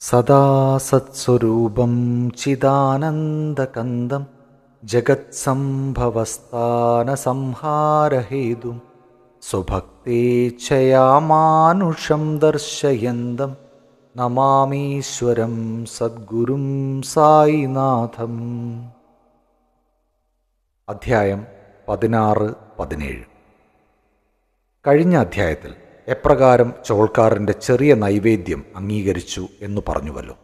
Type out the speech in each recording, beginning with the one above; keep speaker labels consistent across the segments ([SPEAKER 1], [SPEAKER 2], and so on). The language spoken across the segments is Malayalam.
[SPEAKER 1] സദാ സത്സ്വരൂപം ചിദാനന്ദകന്ദം ജഗത്സംഭവസ്ഥാനസംഹാരഹേതും സ്വഭക്തേച്ഛയാമാനുഷം ദർശയന്തം നമാമീശ്വരം സദ്ഗുരും സായിനാഥം. അധ്യായം 16-17. കഴിഞ്ഞ അധ്യായത്തിൽ എപ്രകാരം ചോൾക്കാരൻ്റെ ചെറിയ നൈവേദ്യം അംഗീകരിച്ചു എന്നു പറഞ്ഞുവല്ലോ.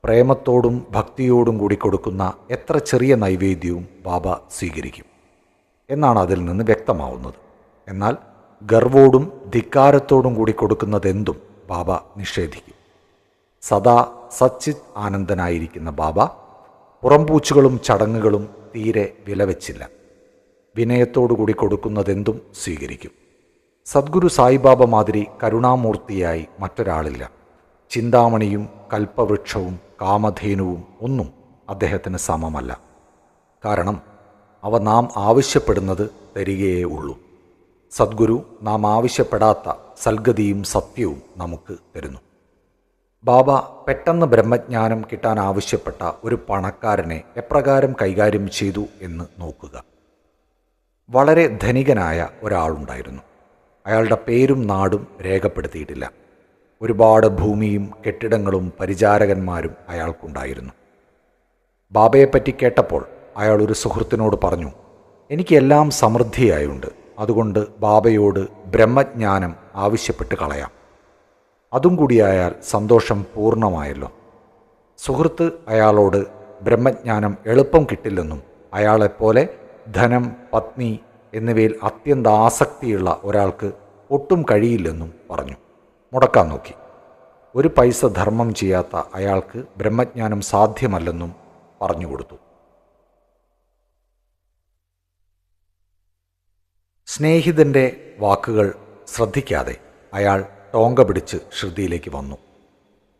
[SPEAKER 1] പ്രേമത്തോടും ഭക്തിയോടും കൂടി കൊടുക്കുന്ന എത്ര ചെറിയ നൈവേദ്യവും ബാബ സ്വീകരിക്കും എന്നാണ് അതിൽ നിന്ന് വ്യക്തമാവുന്നത്. എന്നാൽ ഗർവോടും ധിക്കാരത്തോടും കൂടി കൊടുക്കുന്നതെന്തും ബാബ നിഷേധിക്കും. സദാ സച്ചിത് ആനന്ദനായിരിക്കുന്ന ബാബ പുറംപൂച്ചുകളും ചടങ്ങുകളും തീരെ വിലവെച്ചില്ല. വിനയത്തോടുകൂടി കൊടുക്കുന്നതെന്തും സ്വീകരിക്കും. സദ്ഗുരു സായിബാബ മാതിരി കരുണാമൂർത്തിയായി മറ്റൊരാളില്ല. ചിന്താമണിയും കൽപ്പവൃക്ഷവും കാമധേനുവും ഒന്നും അദ്ദേഹത്തിന് സമമല്ല. കാരണം അവ നാം ആവശ്യപ്പെടുന്നത് തരികയേ ഉള്ളൂ. സദ്ഗുരു നാം ആവശ്യപ്പെടാത്ത സൽഗതിയും സത്യവും നമുക്ക് തരുന്നു. ബാബ പെട്ടെന്ന് ബ്രഹ്മജ്ഞാനം കിട്ടാൻ ആവശ്യപ്പെട്ട ഒരു പണക്കാരനെ എപ്രകാരം കൈകാര്യം ചെയ്തു എന്ന് നോക്കുക. വളരെ ധനികനായ ഒരാളുണ്ടായിരുന്നു. അയാളുടെ പേരും നാടും രേഖപ്പെടുത്തിയിട്ടില്ല. ഒരുപാട് ഭൂമിയും കെട്ടിടങ്ങളും പരിചാരകന്മാരും അയാൾക്കുണ്ടായിരുന്നു. ബാബയെപ്പറ്റി കേട്ടപ്പോൾ അയാൾ ഒരു സുഹൃത്തിനോട് പറഞ്ഞു, എനിക്കെല്ലാം സമൃദ്ധിയായുണ്ട്, അതുകൊണ്ട് ബാബയോട് ബ്രഹ്മജ്ഞാനം ആവശ്യപ്പെട്ട് കളയാം. അതും കൂടിയായാൽ സന്തോഷം പൂർണ്ണമായല്ലോ. സുഹൃത്ത് അയാളോട് ബ്രഹ്മജ്ഞാനം എളുപ്പം കിട്ടില്ലെന്നും അയാളെപ്പോലെ ധനം, പത്നി എന്നിവയിൽ അത്യന്ത ആസക്തിയുള്ള ഒരാൾക്ക് ഒട്ടും കഴിയില്ലെന്നും പറഞ്ഞു. മുടക്കാൻ നോക്കി. ഒരു പൈസ ധർമ്മം ചെയ്യാത്ത അയാൾക്ക് ബ്രഹ്മജ്ഞാനം സാധ്യമല്ലെന്നും പറഞ്ഞുകൊടുത്തു. സ്നേഹിതൻ്റെ വാക്കുകൾ ശ്രദ്ധിക്കാതെ അയാൾ ടോങ്ക പിടിച്ച് ശ്രുതിയിലേക്ക് വന്നു.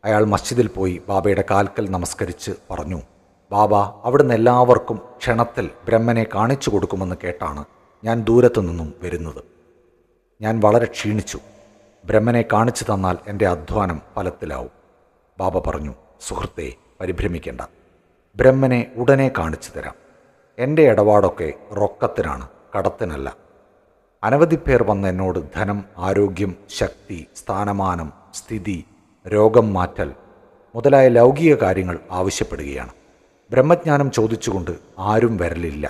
[SPEAKER 1] അയാൾ മസ്ജിദിൽ പോയി ബാബയുടെ കാൽക്കൽ നമസ്കരിച്ച് പറഞ്ഞു, ബാബ, അവിടുന്ന് എല്ലാവർക്കും ക്ഷണത്തിൽ ബ്രഹ്മനെ കാണിച്ചു കൊടുക്കുമെന്ന് കേട്ടാണ് ഞാൻ ദൂരത്തു നിന്നും വരുന്നത്. ഞാൻ വളരെ ക്ഷീണിച്ചു. ബ്രഹ്മനെ കാണിച്ചു തന്നാൽ എൻ്റെ അധ്വാനം ഫലത്തിലാവും. ബാബ പറഞ്ഞു, സുഹൃത്തെ, പരിഭ്രമിക്കേണ്ട. ബ്രഹ്മനെ ഉടനെ കാണിച്ചു തരാം. എൻ്റെ ഇടപാടൊക്കെ റൊക്കത്തിനാണ്, കടത്തിനല്ല. അനവധി പേർ വന്ന് എന്നോട് ധനം, ആരോഗ്യം, ശക്തി, സ്ഥാനമാനം, സ്ഥിതി, രോഗം മാറ്റൽ മുതലായ ലൗകിക കാര്യങ്ങൾ ആവശ്യപ്പെടുകയാണ്. ബ്രഹ്മജ്ഞാനം ചോദിച്ചുകൊണ്ട് ആരും വരലില്ല.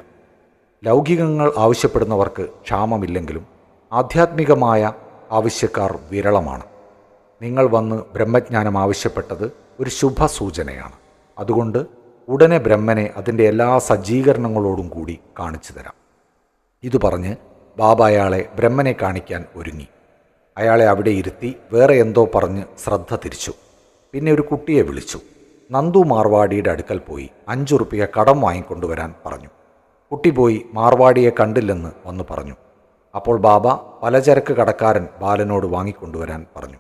[SPEAKER 1] ലൗകികങ്ങൾ ആവശ്യപ്പെടുന്നവർക്ക് ക്ഷാമമില്ലെങ്കിലും ആധ്യാത്മികമായ ആവശ്യക്കാർ വിരളമാണ്. നിങ്ങൾ വന്ന് ബ്രഹ്മജ്ഞാനം ആവശ്യപ്പെട്ടത് ഒരു ശുഭസൂചനയാണ്. അതുകൊണ്ട് ഉടനെ ബ്രഹ്മനെ അതിൻ്റെ എല്ലാ സജ്ജീകരണങ്ങളോടും കൂടി കാണിച്ചു തരാം. ഇതു പറഞ്ഞ് ബാബ അയാളെ ബ്രഹ്മനെ കാണിക്കാൻ ഒരുങ്ങി. അയാളെ അവിടെ ഇരുത്തി വേറെ എന്തോ പറഞ്ഞ് ശ്രദ്ധ തിരിച്ചു. പിന്നെ ഒരു കുട്ടിയെ വിളിച്ചു. നന്ദു മാർവാടിയുടെ അടുക്കൽ പോയി 5 ഉറുപ്പിക കടം വാങ്ങിക്കൊണ്ടുവരാൻ പറഞ്ഞു. കുട്ടി പോയി മാർവാടിയെ കണ്ടില്ലെന്ന് വന്നു പറഞ്ഞു. അപ്പോൾ ബാബ പലചരക്ക് കടക്കാരൻ ബാലനോട് വാങ്ങിക്കൊണ്ടുവരാൻ പറഞ്ഞു.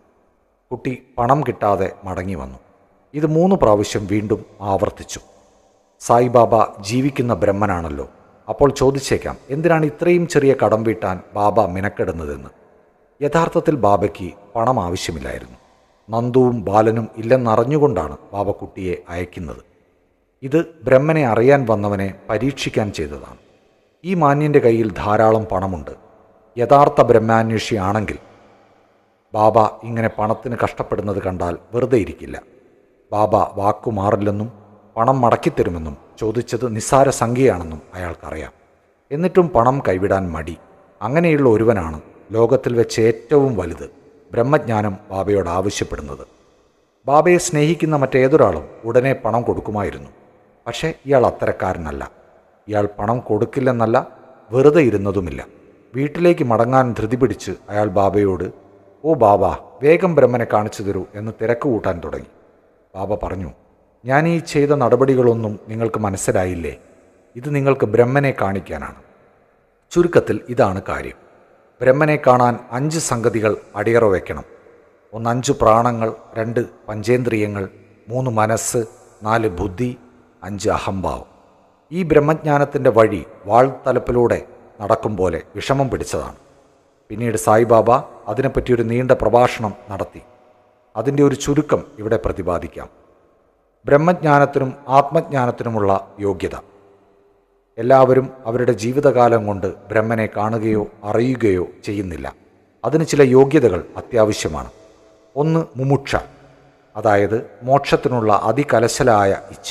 [SPEAKER 1] കുട്ടി പണം കിട്ടാതെ മടങ്ങി വന്നു. ഇത് 3 പ്രാവശ്യം വീണ്ടും ആവർത്തിച്ചു. സായിബാബ ജീവിക്കുന്ന ബ്രഹ്മനാണല്ലോ. അപ്പോൾ ചോദിച്ചേക്കാം, എന്തിനാണ് ഇത്രയും ചെറിയ കടം വീട്ടാൻ ബാബ മിനക്കെടുന്നതെന്ന്. യഥാർത്ഥത്തിൽ ബാബയ്ക്ക് പണം ആവശ്യമില്ലായിരുന്നു. നന്ദുവും ബാലനും ഇല്ലെന്നറിഞ്ഞുകൊണ്ടാണ് ബാബ കുട്ടിയെ അയക്കുന്നത്. ഇത് ബ്രഹ്മനെ അറിയാൻ വന്നവനെ പരീക്ഷിക്കാൻ ചെയ്തതാണ്. ഈ മാന്യൻ്റെ കയ്യിൽ ധാരാളം പണമുണ്ട്. യഥാർത്ഥ ബ്രഹ്മാന്വേഷിയാണെങ്കിൽ ബാബ ഇങ്ങനെ പണത്തിന് കഷ്ടപ്പെടുന്നത് കണ്ടാൽ വെറുതെ ഇരിക്കില്ല. ബാബ വാക്കുമാറില്ലെന്നും പണം മടക്കിത്തരുമെന്നും ചോദിച്ചത് നിസ്സാര സംഖ്യയാണെന്നും അയാൾക്കറിയാം. എന്നിട്ടും പണം കൈവിടാൻ മടി. അങ്ങനെയുള്ള ഒരുവനാണ് ലോകത്തിൽ വെച്ച് ഏറ്റവും വലുത് ബ്രഹ്മജ്ഞാനം ബാബയോട് ആവശ്യപ്പെടുന്നത്. ബാബയെ സ്നേഹിക്കുന്ന മറ്റേതൊരാളും ഉടനെ പണം കൊടുക്കുമായിരുന്നു. പക്ഷേ ഇയാൾ അത്തരക്കാരനല്ല. ഇയാൾ പണം കൊടുക്കില്ലെന്നല്ല, വെറുതെ ഇരുന്നതുമില്ല. വീട്ടിലേക്ക് മടങ്ങാൻ ധൃതി പിടിച്ച് അയാൾ ബാബയോട്, ഓ ബാബ, വേഗം ബ്രഹ്മനെ കാണിച്ചു തരൂ എന്ന് തിരക്ക് കൂട്ടാൻ തുടങ്ങി. ബാബ പറഞ്ഞു, ഞാൻ ഈ ചെയ്ത നടപടികളൊന്നും നിങ്ങൾക്ക് മനസ്സിലായില്ലേ? ഇത് നിങ്ങൾക്ക് ബ്രഹ്മനെ കാണിക്കാനാണ്. ചുരുക്കത്തിൽ ഇതാണ് കാര്യം. ബ്രഹ്മനെ കാണാൻ 5 സംഗതികൾ അടിയറ വയ്ക്കണം. 1 5 പ്രാണങ്ങൾ, 2 പഞ്ചേന്ദ്രിയങ്ങൾ, 3 മനസ്സ്, 4 ബുദ്ധി, 5 അഹംഭാവം. ഈ ബ്രഹ്മജ്ഞാനത്തിൻ്റെ വഴി വാൾത്തലപ്പിലൂടെ നടക്കും പോലെ വിഷമം പിടിച്ചതാണ്. പിന്നീട് സായിബാബ അതിനെപ്പറ്റി ഒരു നീണ്ട പ്രഭാഷണം നടത്തി. അതിൻ്റെ ഒരു ചുരുക്കം ഇവിടെ പ്രതിപാദിക്കാം. ബ്രഹ്മജ്ഞാനത്തിനും ആത്മജ്ഞാനത്തിനുമുള്ള യോഗ്യത. എല്ലാവരും അവരുടെ ജീവിതകാലം കൊണ്ട് ബ്രഹ്മനെ കാണുകയോ അറിയുകയോ ചെയ്യുന്നില്ല. അതിന് ചില യോഗ്യതകൾ അത്യാവശ്യമാണ്. ഒന്ന്, മുമുക്ഷ, അതായത് മോക്ഷത്തിനുള്ള അതികലശലായ ഇച്ഛ.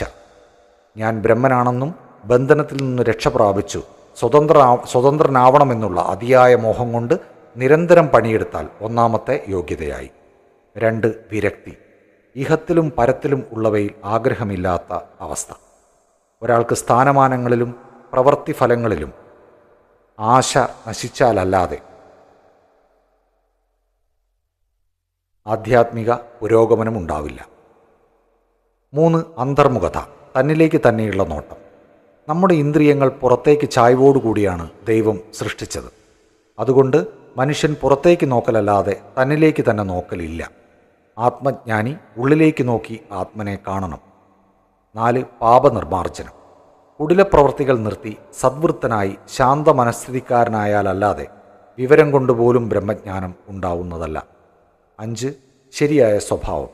[SPEAKER 1] ഞാൻ ബ്രഹ്മനാണെന്നും ബന്ധനത്തിൽ നിന്ന് രക്ഷ പ്രാപിച്ചു സ്വതന്ത്രനാവണമെന്നുള്ള അതിയായ മോഹം കൊണ്ട് നിരന്തരം പണിയെടുത്താൽ ഒന്നാമത്തെ യോഗ്യതയായി. 2, വിരക്തി, ഇഹത്തിലും പരത്തിലും ഉള്ളവയിൽ ആഗ്രഹമില്ലാത്ത അവസ്ഥ. ഒരാൾക്ക് സ്ഥാനമാനങ്ങളിലും പ്രവൃത്തിഫലങ്ങളിലും ആശ നശിച്ചാലല്ലാതെ ആധ്യാത്മിക പുരോഗമനം ഉണ്ടാവില്ല. 3, അന്തർമുഖത, തന്നിലേക്ക് തന്നെയുള്ള നോട്ടം. നമ്മുടെ ഇന്ദ്രിയങ്ങൾ പുറത്തേക്ക് ചായ്വോടുകൂടിയാണ് ദൈവം സൃഷ്ടിച്ചത്. അതുകൊണ്ട് മനുഷ്യൻ പുറത്തേക്ക് നോക്കലല്ലാതെ തന്നിലേക്ക് തന്നെ നോക്കലില്ല. ആത്മജ്ഞാനി ഉള്ളിലേക്ക് നോക്കി ആത്മനെ കാണണം. 4, പാപനിർമാർജനം, കുടിലപ്രവർത്തികൾ നിർത്തി സദ്വൃത്തനായി ശാന്ത മനസ്ഥിതിക്കാരനായാലല്ലാതെ വിവരം കൊണ്ടുപോലും ബ്രഹ്മജ്ഞാനം ഉണ്ടാവുന്നതല്ല. 5, ശരിയായ സ്വഭാവം,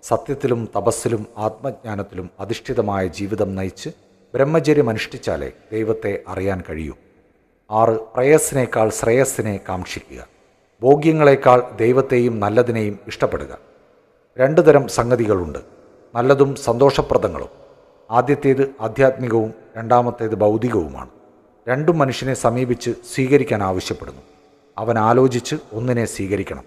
[SPEAKER 1] സത്യത്തിലും തപസ്സിലും ആത്മജ്ഞാനത്തിലും അധിഷ്ഠിതമായ ജീവിതം നയിച്ച് ബ്രഹ്മചര്യം അനുഷ്ഠിച്ചാലേ ദൈവത്തെ അറിയാൻ കഴിയൂ. 6, പ്രേയസ്സിനേക്കാൾ ശ്രേയസ്സിനെ കാക്ഷിക്കുക, ഭോഗ്യങ്ങളെക്കാൾ ദൈവത്തെയും നല്ലതിനെയും ഇഷ്ടപ്പെടുക. 2 തരം സംഗതികളുണ്ട്, നല്ലതും സന്തോഷപ്രദങ്ങളും. ആദ്യത്തേത് ആധ്യാത്മികവും രണ്ടാമത്തേത് ഭൗതികവുമാണ്. രണ്ടും മനുഷ്യനെ സമീപിച്ച് സ്വീകരിക്കാൻ ആവശ്യപ്പെടുന്നു. അവൻ ആലോചിച്ച് ഒന്നിനെ സ്വീകരിക്കണം.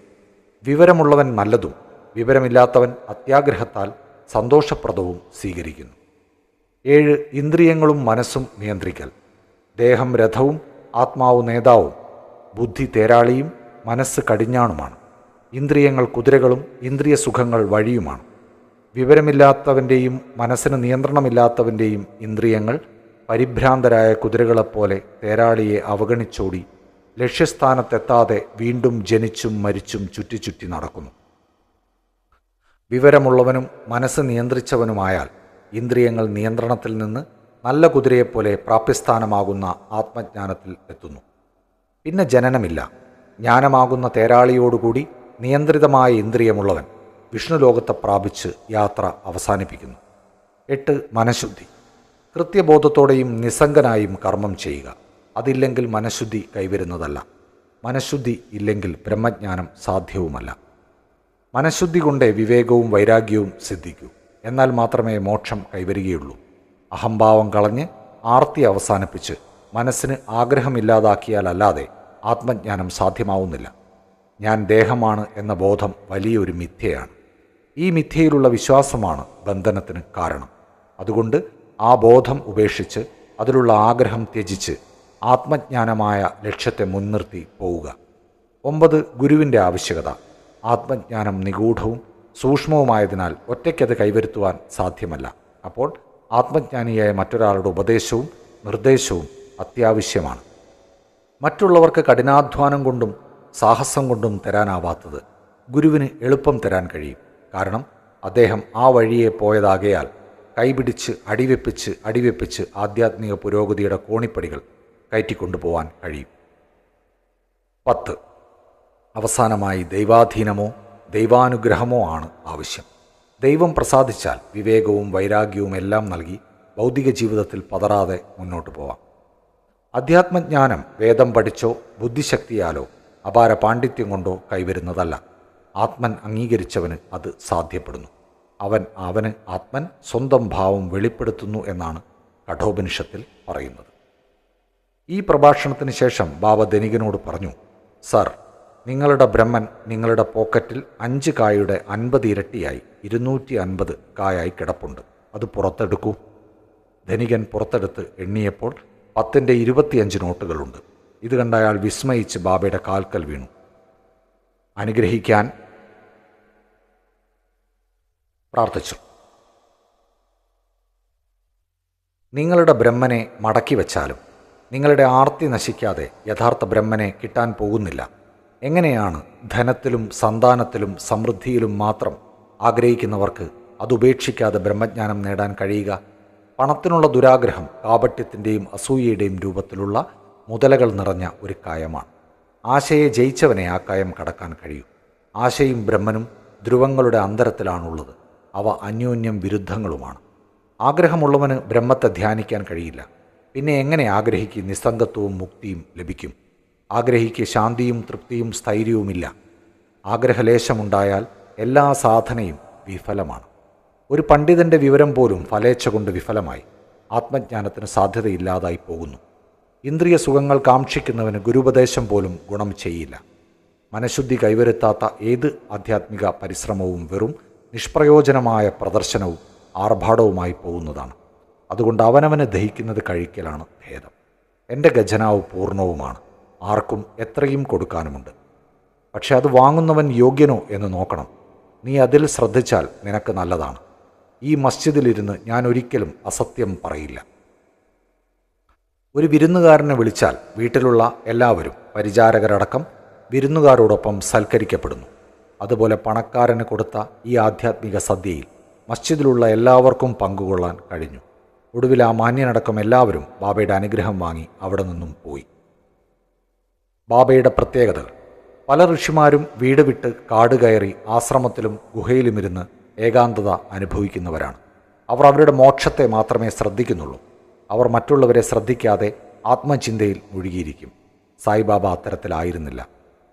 [SPEAKER 1] വിവരമുള്ളവൻ നല്ലതും വിവരമില്ലാത്തവൻ അത്യാഗ്രഹത്താൽ സന്തോഷപ്രദവും സ്വീകരിക്കുന്നു. 7, ഇന്ദ്രിയങ്ങളും മനസ്സും നിയന്ത്രിക്കൽ. ദേഹം രഥവും ആത്മാവ് നേതാവും, ബുദ്ധി തേരാളിയും മനസ്സ് കടിഞ്ഞാണുമാണ്. ഇന്ദ്രിയങ്ങൾ കുതിരകളും ഇന്ദ്രിയ സുഖങ്ങൾ വഴിയുമാണ്. വിവരമില്ലാത്തവൻ്റെയും മനസ്സിന് നിയന്ത്രണമില്ലാത്തവൻ്റെയും ഇന്ദ്രിയങ്ങൾ പരിഭ്രാന്തരായ കുതിരകളെപ്പോലെ തേരാളിയെ അവഗണിച്ചോടി ലക്ഷ്യസ്ഥാനത്തെത്താതെ വീണ്ടും ജനിച്ചും മരിച്ചും ചുറ്റി നടക്കുന്നു. വിവരമുള്ളവനും മനസ്സ് നിയന്ത്രിച്ചവനുമായാൽ ഇന്ദ്രിയങ്ങൾ നിയന്ത്രണത്തിൽ നിന്ന് നല്ല കുതിരയെപ്പോലെ പ്രാപ്യസ്ഥാനമാകുന്ന ആത്മജ്ഞാനത്തിൽ എത്തുന്നു. പിന്നെ ജനനമില്ല. ജ്ഞാനമാകുന്ന തേരാളിയോടുകൂടി നിയന്ത്രിതമായ ഇന്ദ്രിയമുള്ളവൻ വിഷ്ണുലോകത്തെ പ്രാപിച്ച് യാത്ര അവസാനിപ്പിക്കുന്നു. 8, മനഃശുദ്ധി, കൃത്യബോധത്തോടെയും നിസ്സംഗനായും കർമ്മം ചെയ്യുക. അതില്ലെങ്കിൽ മനഃശുദ്ധി കൈവരുന്നതല്ല. മനഃശുദ്ധി ഇല്ലെങ്കിൽ ബ്രഹ്മജ്ഞാനം സാധ്യവുമല്ല. മനഃശുദ്ധി കൊണ്ടേ വിവേകവും വൈരാഗ്യവും സിദ്ധിക്കൂ. എന്നാൽ മാത്രമേ മോക്ഷം കൈവരികയുള്ളൂ. അഹംഭാവം കളഞ്ഞ് ആർത്തി അവസാനിപ്പിച്ച് മനസ്സിന് ആഗ്രഹമില്ലാതാക്കിയാലല്ലാതെ ആത്മജ്ഞാനം സാധ്യമാവുന്നില്ല. ഞാൻ ദേഹമാണ് എന്ന ബോധം വലിയൊരു മിഥ്യയാണ്. ഈ മിഥ്യയിലുള്ള വിശ്വാസമാണ് ബന്ധനത്തിന് കാരണം. അതുകൊണ്ട് ആ ബോധം ഉപേക്ഷിച്ച് അതിലുള്ള ആഗ്രഹം ത്യജിച്ച് ആത്മജ്ഞാനമായ ലക്ഷ്യത്തെ മുൻനിർത്തി പോവുക. 9, ഗുരുവിൻ്റെ ആവശ്യകത. ആത്മജ്ഞാനം നിഗൂഢവും സൂക്ഷ്മവുമായതിനാൽ ഒറ്റയ്ക്കത് കൈവരുത്തുവാൻ സാധ്യമല്ല. അപ്പോൾ ആത്മജ്ഞാനിയായ മറ്റൊരാളുടെ ഉപദേശവും നിർദ്ദേശവും അത്യാവശ്യമാണ്. മറ്റുള്ളവർക്ക് കഠിനാധ്വാനം കൊണ്ടും സാഹസം കൊണ്ടും തരാനാവാത്തത് ഗുരുവിന് എളുപ്പം തരാൻ കഴിയും. കാരണം അദ്ദേഹം ആ വഴിയെ പോയതാകയാൽ കൈപിടിച്ച് അടിവെപ്പിച്ച് ആധ്യാത്മിക പുരോഗതിയുടെ കോണിപ്പടികൾ കയറ്റിക്കൊണ്ടുപോകാൻ കഴിയും. 10, അവസാനമായി ദൈവാധീനമോ ദൈവാനുഗ്രഹമോ ആണ് ആവശ്യം. ദൈവം പ്രസാദിച്ചാൽ വിവേകവും വൈരാഗ്യവും എല്ലാം നൽകി ഭൗതിക ജീവിതത്തിൽ പതറാതെ മുന്നോട്ട് പോവാം. അധ്യാത്മജ്ഞാനം വേദം പഠിച്ചോ ബുദ്ധിശക്തിയാലോ അപാര പാണ്ഡിത്യം കൊണ്ടോ കൈവരുന്നതല്ല. ആത്മൻ അംഗീകരിച്ചവന് അത് സാധ്യപ്പെടുന്നു. അവന് ആത്മൻ സ്വന്തം ഭാവം വെളിപ്പെടുത്തുന്നു എന്നാണ് കഠോപനിഷത്തിൽ പറയുന്നത്. ഈ പ്രഭാഷണത്തിന് ശേഷം ബാബ ധനികനോട് പറഞ്ഞു, സർ, നിങ്ങളുടെ ബ്രഹ്മൻ നിങ്ങളുടെ പോക്കറ്റിൽ 5 കായുടെ 50 ഇരട്ടിയായി 250 കായായി കിടപ്പുണ്ട്. അത് പുറത്തെടുക്കൂ. ധനികൻ പുറത്തെടുത്ത് എണ്ണിയപ്പോൾ 10ന്റെ 25 നോട്ടുകളുണ്ട്. ഇത് കണ്ട അയാൾ വിസ്മയിച്ച് ബാബയുടെ കാൽക്കൽ വീണു. അനുഗ്രഹിക്കാൻ പ്രാർത്ഥിച്ചു. നിങ്ങളുടെ ബ്രഹ്മനെ മടക്കി വച്ചാലും നിങ്ങളുടെ ആർത്തി നശിക്കാതെ യഥാർത്ഥ ബ്രഹ്മനെ കിട്ടാൻ പോകുന്നില്ല. എങ്ങനെയാണ് ധനത്തിലും സന്താനത്തിലും സമൃദ്ധിയിലും മാത്രം ആഗ്രഹിക്കുന്നവർക്ക് അതുപേക്ഷിക്കാതെ ബ്രഹ്മജ്ഞാനം നേടാൻ കഴിയുക? പണത്തിനുള്ള ദുരാഗ്രഹം കാപട്യത്തിൻ്റെയും അസൂയയുടെയും രൂപത്തിലുള്ള മുതലകൾ നിറഞ്ഞ ഒരു കായമാണ്. ആശയെ ജയിച്ചവനെ ആ കായം കടക്കാൻ കഴിയൂ. ആശയും ബ്രഹ്മനും ധ്രുവങ്ങളുടെ അന്തരത്തിലാണുള്ളത്. അവ അന്യോന്യം വിരുദ്ധങ്ങളുമാണ്. ആഗ്രഹമുള്ളവന് ബ്രഹ്മത്തെ ധ്യാനിക്കാൻ കഴിയില്ല. പിന്നെ എങ്ങനെ ആഗ്രഹിക്ക് നിസ്സംഗത്വവും മുക്തിയും ലഭിക്കും? ആഗ്രഹിക്ക് ശാന്തിയും തൃപ്തിയും സ്ഥൈര്യവുമില്ല. ആഗ്രഹലേശമുണ്ടായാൽ എല്ലാ സാധനയും വിഫലമാണ്. ഒരു പണ്ഡിതൻ്റെ വിവരം പോലും ഫലേച്ഛ കൊണ്ട് വിഫലമായി ആത്മജ്ഞാനത്തിന് സാധ്യതയില്ലാതായി പോകുന്നു. ഇന്ദ്രിയ സുഖങ്ങൾ കാക്ഷിക്കുന്നവന് ഗുരുപദേശം പോലും ഗുണം ചെയ്യില്ല. മനഃശുദ്ധി കൈവരുത്താത്ത ഏത് ആധ്യാത്മിക പരിശ്രമവും വെറും നിഷ്പ്രയോജനമായ പ്രദർശനവും ആർഭാടവുമായി പോകുന്നതാണ്. അതുകൊണ്ട് അവനവന് ദഹിക്കുന്നത് കഴിക്കലാണ് ഭേദം. എൻ്റെ ഖജനാവ് പൂർണ്ണവുമാണ്, ആർക്കും എത്രയും കൊടുക്കാനുമുണ്ട്. പക്ഷെ അത് വാങ്ങുന്നവൻ യോഗ്യനോ എന്ന് നോക്കണം. നീ അതിൽ ശ്രദ്ധിച്ചാൽ നിനക്ക് നല്ലതാണ്. ഈ മസ്ജിദിലിരുന്ന് ഞാൻ ഒരിക്കലും അസത്യം പറയില്ല. ഒരു വിരുന്നുകാരനെ വിളിച്ചാൽ വീട്ടിലുള്ള എല്ലാവരും, പരിചാരകരടക്കം, വിരുന്നുകാരോടൊപ്പം സൽക്കരിക്കപ്പെടുന്നു. അതുപോലെ പണക്കാരന് കൊടുത്ത ഈ ആധ്യാത്മിക സദ്യയിൽ മസ്ജിദിലുള്ള എല്ലാവർക്കും പങ്കുകൊള്ളാൻ കഴിഞ്ഞു. ഒടുവിൽ ആ മാന്യനടക്കം എല്ലാവരും ബാബയുടെ അനുഗ്രഹം വാങ്ങി അവിടെ നിന്നും പോയി. ബാബയുടെ പ്രത്യേകതകൾ. പല ഋഷിമാരും വീട് വിട്ട് കാട് കയറി ആശ്രമത്തിലും ഗുഹയിലുമിരുന്ന് ഏകാന്തത അനുഭവിക്കുന്നവരാണ്. അവർ അവരുടെ മോക്ഷത്തെ മാത്രമേ ശ്രദ്ധിക്കുന്നുള്ളൂ. അവർ മറ്റുള്ളവരെ ശ്രദ്ധിക്കാതെ ആത്മചിന്തയിൽ മുഴുകിയിരിക്കും. സായിബാബ അത്തരത്തിലായിരുന്നില്ല.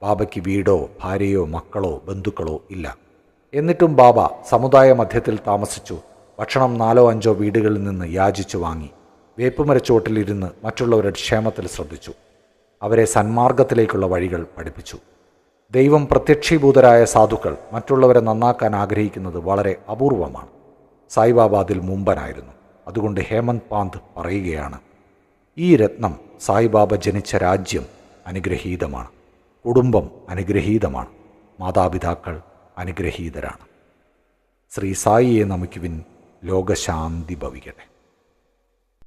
[SPEAKER 1] ബാബയ്ക്ക് വീടോ ഭാര്യയോ മക്കളോ ബന്ധുക്കളോ ഇല്ല. എന്നിട്ടും ബാബ സമുദായ മധ്യത്തിൽ താമസിച്ചു. ഭക്ഷണം 4-5 വീടുകളിൽ നിന്ന് യാചിച്ചു വാങ്ങി. വേപ്പുമരച്ചോട്ടിലിരുന്ന് മറ്റുള്ളവരുടെ ക്ഷേമത്തിൽ ശ്രദ്ധിച്ചു. അവരെ സന്മാർഗത്തിലേക്കുള്ള വഴികൾ പഠിപ്പിച്ചു. ദൈവം പ്രത്യക്ഷീഭൂതരായ സാധുക്കൾ മറ്റുള്ളവരെ നന്നാക്കാൻ ആഗ്രഹിക്കുന്നത് വളരെ അപൂർവമാണ്. സായിബാബ അതിൽ മുമ്പനായിരുന്നു. അതുകൊണ്ട് ഹേമന്ത് പാന്ത് പറയുകയാണ്, ഈ രത്നം സായിബാബ ജനിച്ച രാജ്യം അനുഗ്രഹീതമാണ്, കുടുംബം അനുഗ്രഹീതമാണ്, മാതാപിതാക്കൾ അനുഗ്രഹീതരാണ്. ശ്രീ സായിയെ നമിക്കുവിൻ. ലോകശാന്തി ഭവിക്കട്ടെ.